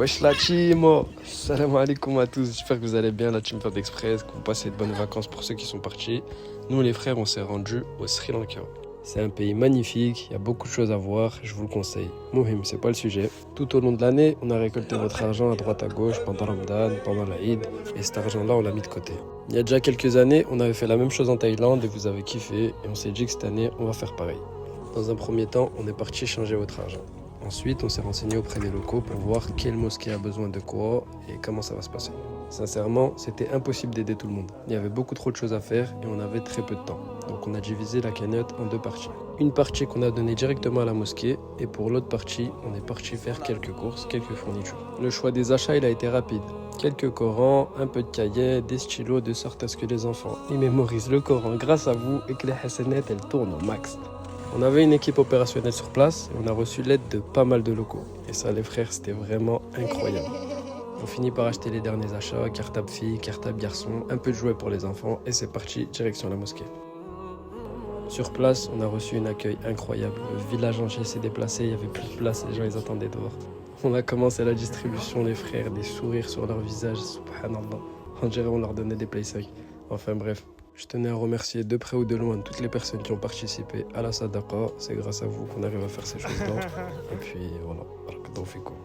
Wesh la team, salam alaikum à tous, j'espère que vous allez bien la team Fab Express, que vous passez de bonnes vacances pour ceux qui sont partis. Nous les frères on s'est rendus au Sri Lanka. C'est un pays magnifique, il y a beaucoup de choses à voir, je vous le conseille. Mohim, c'est pas le sujet. Tout au long de l'année, on a récolté notre argent à droite à gauche pendant Ramadan, pendant l'Aïd, et cet argent-là on l'a mis de côté. Il y a déjà quelques années, on avait fait la même chose en Thaïlande et vous avez kiffé, et on s'est dit que cette année on va faire pareil. Dans un premier temps, on est parti changer votre argent. Ensuite, on s'est renseigné auprès des locaux pour voir quelle mosquée a besoin de quoi et comment ça va se passer. Sincèrement, c'était impossible d'aider tout le monde. Il y avait beaucoup trop de choses à faire et on avait très peu de temps. Donc on a divisé la cagnotte en deux parties. Une partie qu'on a donnée directement à la mosquée et pour l'autre partie, on est parti faire quelques courses, quelques fournitures. Le choix des achats, il a été rapide. Quelques Corans, un peu de cahiers, des stylos de sorte à ce que les enfants y mémorisent le Coran grâce à vous et que les hasanettes elles tournent au max. On avait une équipe opérationnelle sur place et on a reçu l'aide de pas mal de locaux. Et ça, les frères, c'était vraiment incroyable. On finit par acheter les derniers achats, cartable fille, cartable garçon, un peu de jouets pour les enfants et c'est parti, direction la mosquée. Sur place, on a reçu un accueil incroyable. Le village entier s'est déplacé, il n'y avait plus de place, les gens ils attendaient dehors. On a commencé la distribution, les frères, des sourires sur leur visage, subhanallah. On dirait on leur donnait des PlayStation. Enfin bref. Je tenais à remercier de près ou de loin toutes les personnes qui ont participé à la Sadaqa. C'est grâce à vous qu'on arrive à faire ces choses-là. Et puis voilà, barakallahu fikoum.